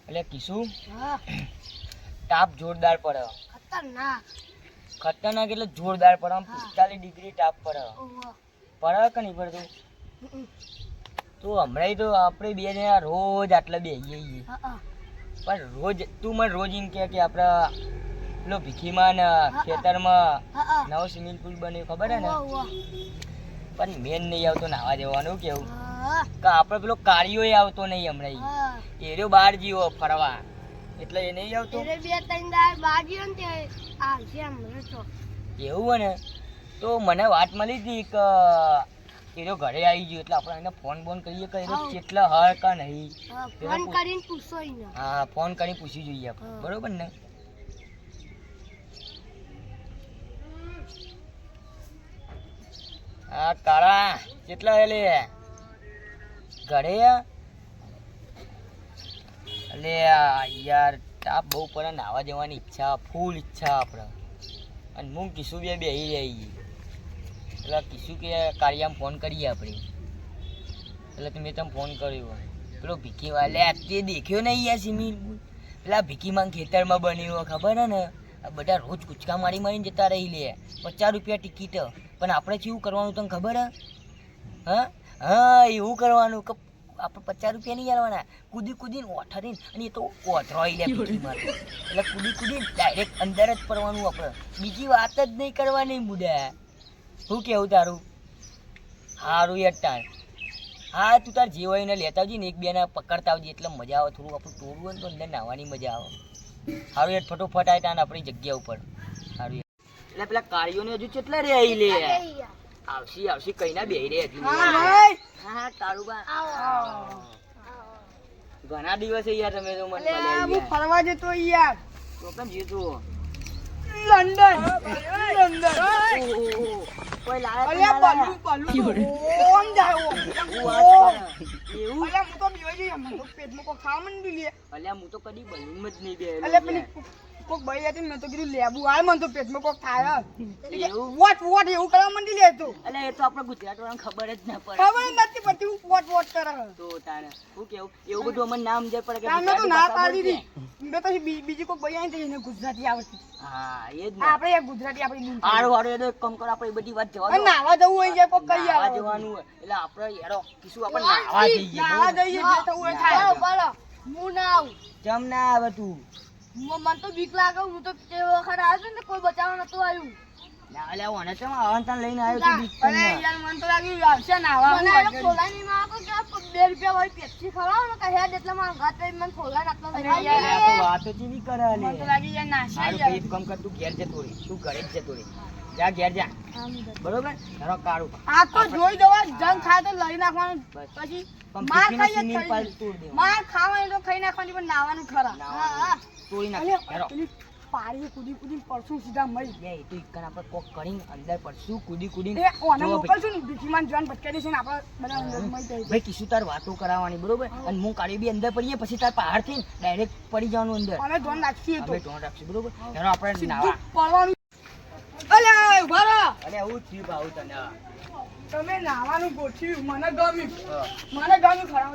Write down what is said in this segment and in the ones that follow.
એટલે કિશુ હા તાપ જોરદાર પડે. ખતરનાક એટલે જોરદાર પડે. આમ 45 ડિગ્રી તાપ પડે. પડે કે નહીં પડતું? તો હમણાં તો આપણે બે જણા રોજ આટલા બેહીએ છીએ. પણ રોજ તું મને રોજ એમ કે આપણે પેલો ભીખીમાં ને ખેતરમાં નવો સ્વિમિંગ પુલ બન્યો ખબર હે ને? પણ મેન નહીં આવતો નાવા જવાનું. કેવું કે આપણે પેલો કાળિયો આવતો નહીં હમણાં. એર્યો બહાર જીવો ફરવા એટલે એ નહીં આવતો. એવું ને તો મને વાત મળી હતી કે એનો ઘરે આવી ગયો એટલે આપણે એને ફોન બોન કરીએ કે એનો કેટલા હર કા નહીં. હા ફોન કરીને પૂછી જોઈએ આપણે. બરોબર ને? હા કાળા કેટલા લે ઘરે? એટલે યાર તાપ બહુ પડે. નાવા જવાની ઈચ્છા, ફૂલ ઈચ્છા આપણે. અને હું કિશુ બે બેહી રહી એટલે કિશુ કે કાળિયામાં ફોન કરીએ આપણે. એટલે મેં તમે ફોન કર્યો. પેલો ભીખી વાલે તે દેખ્યો નહીં યાર સ્વિમિંગ પુલ? પેલા ભીખીમાં ખેતરમાં બન્યું ખબર હે ને? બધા રોજ કૂચકા મારી મારીને જતા રહી લે. 50 રૂપિયા ટિકિટ. પણ આપણે શું કરવાનું તને ખબર હે? હા હા એવું કરવાનું કે આપણે 50 રૂપિયા નહીં આવવાના. કૂદી કૂદીને ઓઠરીને અને એ તો ઓથરોઈ લે ભીખીમાં. એટલે કૂદી કૂદીને ડાયરેક્ટ અંદર જ પડવાનું આપણે. બીજી વાત જ નહીં કરવાની મુદ્દા. શું કેવું તારું? સારું યાર તાર. હા તું તાર જે હોય એને લેતા આવજે ને એક બેને પકડતા આવજે એટલે મજા આવે. થોડું આપણું ટોળું હોય ને તો અંદર નાહવાની મજા આવે. સારું યાર ફટોફટ આવી તાને આપણી જગ્યા ઉપર. સારું યાર. એટલે પેલા કાળીઓને હજુ કેટલા રે આવી લે? આવશી આવશી કઈ ના બેહી રે હજુ. હા તારું બા ઘણા દિવસે યાર તમે તો મને હું ફરવા જતો યાર. તો કેમ જીતો? લંડન કોઈ લાવે અલ્યા બલુ કોણ જાય એવું? અલ્યા હું તો બીવાઈ જઈ. મને તો પેટમાં કોઈ ખાવા મંડી લે. અલ્યા હું તો કદી બલૂનમાં જ નહીં બેહેલો. અલ્યા પેલી કોક ભાઈ હતી મેં તો કીધું લેબુ હાલ. મને તો પેટમાં કોક થાય. એવું? વોટ એવું કરવા મંડી લે તું. અલ્યા એ તો આપણે ગુજરાત વાળાને ખબર જ ના પડે. ખબર નથી પડતી હું વોટ કરે. તો તારે શું કેવું? એવું બધું અમને નામ જે પડે કે મેં તો ના પાડી દીધી. મેં તો બીજી કોક ભાઈ આવી એને ગુજરાતી આવડતી. હા એ જ ને. આપણે એક ગુજરાતી આપણી હારું હારું એ તો એક કામ કરો આપણે એ બધી વાત જવા દો. નાવા જવું હોય છે કોક કઈ નાવા આવે જવાનું હોય એટલે આપણે યારો કીશું આપણે નાવા જઈએ. નાવા જઈએ જે થવું હોય થાય. બોલો હું ના આવું. કેમ ના આવે તું? મને તો બીક લાગે. હું તો તે વખત આવ્યો ને કોઈ બચાવવા નતું આવ્યું. ના અલ્યા ઓને ચમ આવન તને લઈને આવ્યો તું બીક અરે યાર મને તો લાગ્યું આવશે નાવા. મને આ ખોલાની માં તો કે 2 રૂપિયા વાળી પેપ્સી ખવડાવો ને કે હેડ એટલે માં ગાત મને ખોલા નાખતો. અરે યાર આ તો વાતો ચીવી કરે લે. મને તો લાગી યાર નાશી હારું યાર. ભાઈ કામ કર તું ઘેર જતો રે. તું ઘરે જ જતો રે. જા ઘેર જા. બરોબર? તારો કાળું આ તો જોઈ દવા જંગ ખાય તો લઈ નાખવાનું. પછી પણ માર ભીખીને ખાઈ સ્વિમિંગ પુલ તોડ દેવાનું. માર ખાવાનું તો ખાઈ નાખવાની પણ નાવાનું ખરા. નાવાનું. તોડી નાખ. હેરો. પેલી પારી કૂદી કૂદી પડશું સીધા મરી. એ તો ઈકન આપણે કોક કરીને અંદર પડશું કૂદી કૂદીને. એ ઓને મોકલશું ને ભીખીમાન જોન ભટકાઈ દેશે ને આપણે બધા અંદર મરી જાય. ભાઈ કિશુ તાર વાતો કરાવવાની બરોબર? અને હું કાળી બી અંદર પડીએ પછી તાર બહાર થઈને ડાયરેક્ટ પડી જવાનું અંદર. અમે ધોન રાખીએ તો અમે ધોન રાખશું બરોબર? હેરો આપણે નાવા. પડવાનું. અલ્યા ઉભા રહો. અરે આવું જ થયું ભાવ તને. તમે નાવાનું ગોઠવ્યું મને ગમ્યું. હા મને ગમ્યું ખરા.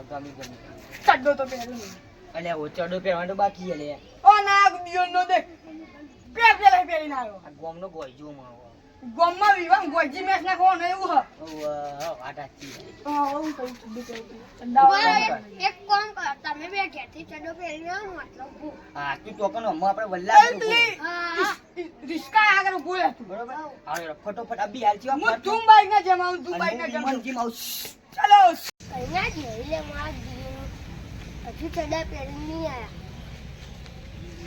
ગમી ગમી. ચડ્ડો તો પહેર્યો. અલ્યા ઓ ચડો પહેરવાનો તો બાકી છે લે. ઓ ના દિયો નો દેખ. પેલા પહેરીને આવ્યો. આ ગોમનો ગોઈજો માવો. ગોમમાં વિવાહ ગોજી મેચ નાખવાનો એવું હ. વાટા છી. હું કહું છું એક કામ કર તમે બે ઘેરથી ચડો પહેરીને આવો મતલબ હા તું તો કનો આપણે વલ્લા રિસ્કા આગળ ઉભો રહે તું. બરોબર? હા ફટોફટ અભી હાલ છી. હું તું બાઈક ના જમાઉં તું બાઈક ના જમાઉં. જીમ આવ. ચલો કઈના જ નહીં લે માર હજુ ચડા પહેરીને નહીં આયા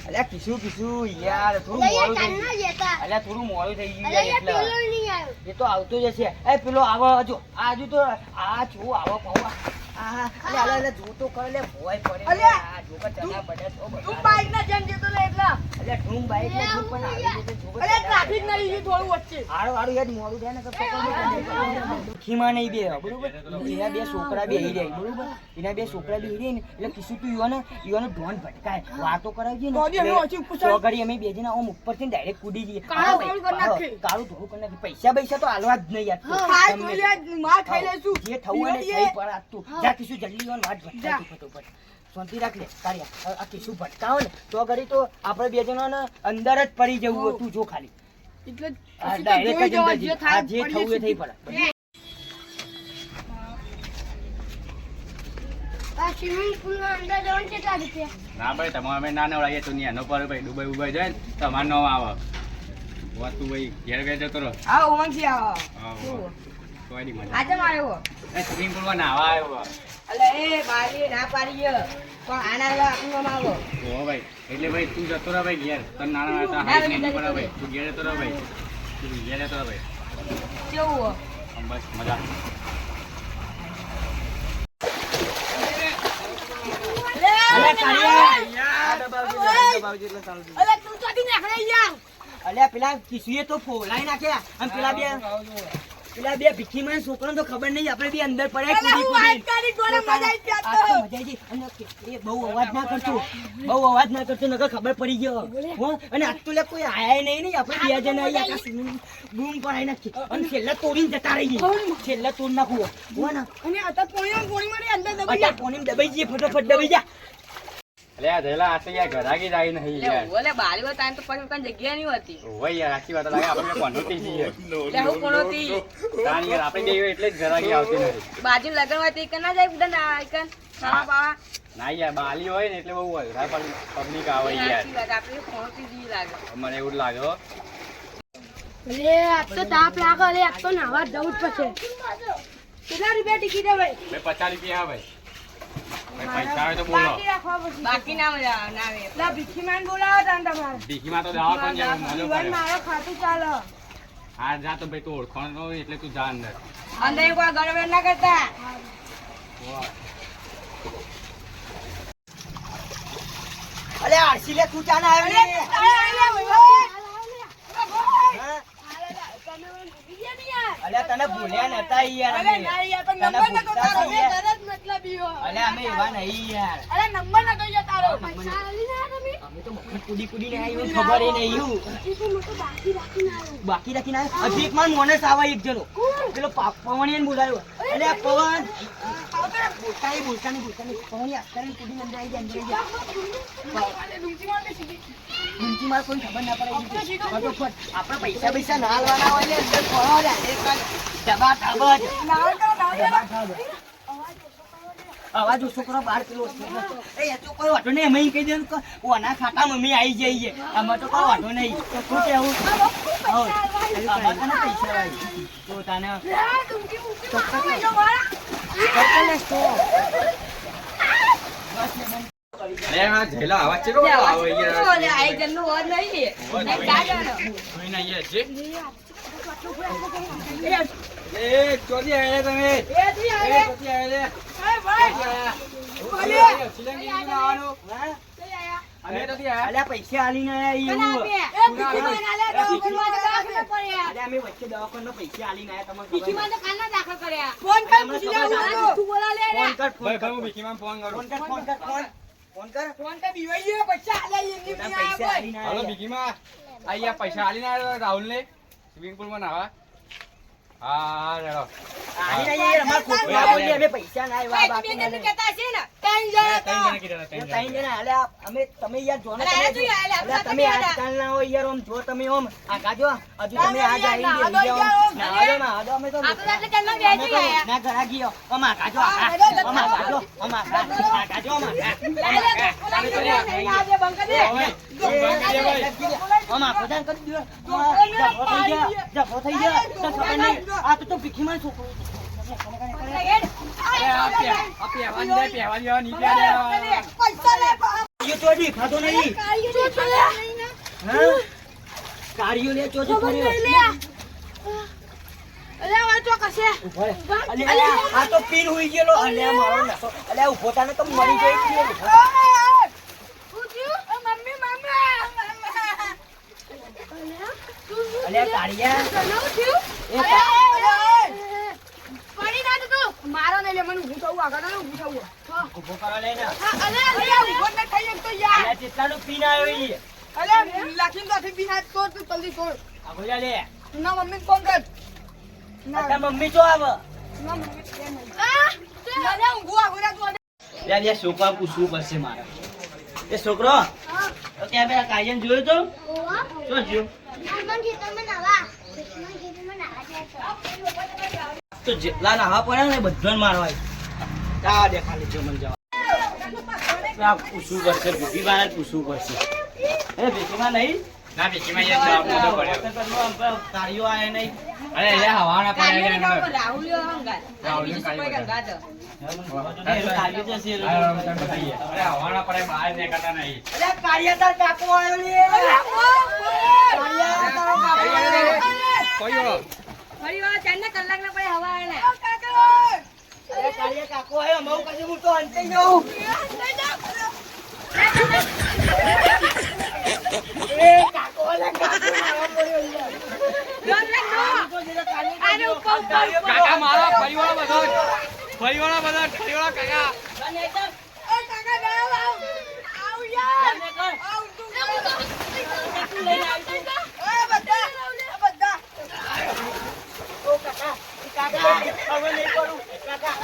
અલ્યા કિશુ યાર થોડું લઈએ મોડું થઈ ચાલના ગયું. જતા અલ્યા થોડું મોડું થઈ ગયું અરે યાર યાર એટલે. પેલો નહીં આવ્યો એ તો આવતો જ હશે. એ પેલો આવો હજુ આજુ તો આ જો આવો પાવા. આ અલે જો તો કર લે ભોય પડે. અલ્યા, આ જો કે ચના બડે તો તું બાઈક ના જેમ જતો લે એટલા. અલ્યા ઢૂંગ બાઈક ને ઢૂંગ પણ આવી જશે જો. અરે ટ્રાફિક ના લીધું થોડું વચ્ચે. હારું યાદ મોડું થાય ને તો ખીમાં નહીં બે બરોબર? એના બે છોકરા બે રહી બરોબર? એના બે છોકરા બે રહી ને એટલે કિશુ તું ઈવાનો ઢોન ભટકાય વાતો કરાવજે ને. ગોડી અમે ઓછી પૂછો. તો ઘડી અમે બે જણા ઓમ ઉપરથી ડાયરેક્ટ કૂદી જઈએ. કાળું કાળું કરી નાખે. કાળું થોડું કરી નાખે. પૈસા તો હાલવા જ નહીં યાર. ખાઈ જોઈ લે માર ખાઈ લેશું. જે થવું હોય ને થઈ પર આ તું જા કિશુ જલ્દી ઓન વાત જા. ભટકાતી ફટોફટ. શાંતિ રાખ લે કાળિયા આ કિસ્સું ભટકાવો ને તો ઘડી તો આપણે બે જણાને અંદર જ પડી જવું હોય. તું જો ખાલી એટલે આ પછી તો direct જ જોઈ અંદર જવા, જે થાય આ જે પડીએ થવું એ થઈ સીધું. પડે. આ સ્વિમિંગ પુલમાં અંદર જવાનું કેટલા રૂપિયા? ના ભાઈ તમારે અમે ના નવડાવીએ તો નહીં એનો પર ભાઈ ડુબાઈ ઉબાઈ જાય ને તમારે નો આવે વાત તું ભાઈ ઘેર ઘેર જતો રહો. હા ઉમંગથી આવો હા, શું? તો એની મજા આજે આવ્યો એ સ્વિમિંગ પુલમાં નાવા આવ્યો એટલે એ બારી ના પાડી ગયો પણ આના આપણું આવો ઓ ભાઈ એટલે ભાઈ તું જતો રહો ભાઈ ઘેર તને નાના હતા હાઈ નહીં પડે ભાઈ તું ઘેર જતો રહો ભાઈ તું ઘેર જતો રહો ભાઈ કેવું આમ બસ મજા અલ્યા કાળિયા આ દબાવજે એટલે ચાલુ થઈ. અલે તું ચોથી નાખડે યાર અલ્યા પેલા કિસ્સુએ તો ફોલાઈ નાખ્યા અને પેલા બે ભીખીમાં છોકરાને તો ખબર નહીં આપણે બી અંદર પડ્યા અલે કૂદી હું કૂદી. વાત કરી ગોળે મજા આવી આ તો મજા આવી ગઈ. અને એ બહુ અવાજ ના કરતો નકર ખબર પડી ગયો હો. અને આજ તો લે કોઈ આયા નહીં ને આપણે બે જણા આયા કાંઈ બૂમ પડાઈ નાખી અને છેલ્લા તોડીને જતા રહી છેલ્લા તોડ નાખવું હો ને અને અતા પોણી મારી અંદર દબાઈ અત્યારે પોણીમાં દબાઈ જઈએ ફટોફટ દબાઈ જા. અલે આ જયલા આ તો યાર ઘરાકી જાય નહીં યાર ઓલે બારી વા ટાઈમ તો પછી કઈ જગ્યા નહીં હોતી ઓય યાર આખી વાત લાગે આપણે કોનોતી છીએ લે હું કોણોતી તાન યાર આપણે બે એટલે જ ઘરાકી આવતી નથી બાજુ લગન હોય તો એક ના જાય ઉડન આઈકન ખાવા બાવા ના યાર બાલી હોય ને એટલે બહુ અઘરા પબ્લિક આવે યાર સાચી વાત આપણે કોણોતી જી લાગે મને એવું જ લાગે હો અરે આજ તો તાપ લાગે. અરે આજ તો નાવા જવું જ પડશે. કેટલા રૂપિયા ટિકિટ હે ભાઈ ભાઈ 50 રૂપિયા ભાઈ પૈસા આવે તો બોલો બાકી ના મજા ના આવે પેલા ભીખીમાન બોલાવો તાન તમારે ભીખીમાં તો જવા પણ જાય મજો જીવન પડે મારો ખાતું ચાલો હા જા તો ભાઈ તું ઓળખાણ ન હોય એટલે તું જા અંદર અંદર કોઈ ગડબડ ના કરતા અલ્યા આરસી લે તું ચાના આવ્યો ને હા? અલ્યા તને ભૂલ્યા નતા યાર અમે. તને ભૂલતા છીએ યાર. અલ્યા અમે એવા નહીં યાર અમે તો મફત કૂદી કૂદીને આવ્યું ખબર એ નહીં એવું. બાકી રાખીને આવ્યો. હજી એક માર મોનસ આવે એક જણો પેલો પવણીયાને બોલાવ્યો. અલ્યા પવન બોલતા નહીં પવણી અત્યારે કૂદીને અંદર આવી જાય ડૂંચી માર કોઈ ખબર ના પડે ફટોફટ આપણે પૈસા ના હાલવાના હોય ને અંદર ફરો રે દબા ધાબા જ. અવાજ ઓછો કરો બહાર પેલો એ તો કોઈ વાંધો નહીં અમે કહી દે ઓના ખાતા મમ્મી આવી જઈએ આમાં તો કોઈ વાંધો નહીં તો શું કેવું આમાં તને પૈસા આવી તો તને અરે હા જયલા આવાજ ચેલો આવે યાર આઈ જન્નું હોત નહીં જોઈને આઈએ છે એ ચોથી આયા તમે એ ચોથી આયા અમે તો ત્યાં અલ્યા પૈસા આલીને આયા એવું અરે અમે વચ્ચે દવાખાનો પૈસા આલીને આયા તમને ખબર નહીં. ફોન કર ભાઈ ભાઈ હું ભીખીમાં ફોન કરું ફોન કર પૈસા પૈસા આલીને હાલો આયા. ભીખીમાં આયા પૈસા આલીને આવ્યો રાહુલ ને સ્વિમિંગ પુલ માં નાવા હા રેડો આલીને આયા અમાર ખોટું ના બોલીએ અમે પૈસા ના આવ્યા બાકી ના લઈએ. ત્રણ જણા કીધા એ ત્રણ ત્રણ જણા અલ્યા અમે તમે યાર જો ને અલ્યા, તમે અલ્યા, અલ્યા, અલ્યા, તમે અલ્યા, આજકાલ ના હોય યાર આમ જો તમે આમ આખા જો હજુ તમે ના, આજ આવી ના, ગયા ના, ના અમે તો આ તો એટલે ચાલના બે અમે તો જઈ આયા. ના ઘરા ગયો આમ આખા જો હા, આખા હેડો, આમ આખા જો આમ આખા જો આમ આખા અમે તો આમ આખો જાન કરી દો જફો થઈ ગયો તો ખબર નહીં આ તો ભીખીમાં છોકરો એ તો દેખાતો નહીં હા કાળિયો લે ચોથી પડ્યો ઉભો રે. અલ્યા, આ તો પીન હુઈ ગયેલો અલ્યા મારો નસો અલ્યા ઉભો તાને તો મરી જાય છે અલ્યા કાળિયા મારો ને મને ઊભું થવું આગળ ને ઊભું થવું ઉભો કરો લે ને ઊભો ન થઈ એક તો યાર અલ્યા કેટલાનો પીન આવ્યો ઈ અલે લાખીન તો બિના તો જલ્દી છોડ આ બોલ્યા લે ના મમ્મી ફોન કર આ તાર મમ્મી જો આવે ના મમ્મી મને ઊંઘું આગળ તું યાર એ છોકરા પૂછવું પડશે મારે. એ છોકરો તો ત્યાં પેલા કાયન જોયું તો શું જોયું? તો જેટલા નાવા પડ્યા ને બધાને મારવા જા દે ખાલી જો મને જવા આ પૂછવું પડશે ભૂખી બાર પૂછવું પડશે. એ ભીખીમાં નહીં ના ભીખીમાં યાર જવાબ નતો પડ્યો. તાળીઓ આયા નહીં. અરે એટલે હવાના પડ્યા છે એનો. રાહુલ્યો હંગાત. રાહુલ્યો કાઢી પડ્યો. હંગાત. તાળીઓ જશે એ અરે લોકો. તમે બતાઈએ. અરે હવાના પડે બહાર નીકળતા નહીં. અરે કાળિયાદાર કાકો આવ્યો ને કાળિયા તારો કાકો આવ્યો. કોયો ફરી વાર 4 કલાકના પડે હવા આવે ને. અરે કાળિયા કાકો આવ્યો મઉ કદી હું તો અંતે જાઉં. એ કાકો લે કાકો મારા પડ્યો યાર. આને ઉપર કાકા મારા ફરીવાળા બધા કાકા હવે નહીં કરું કાકા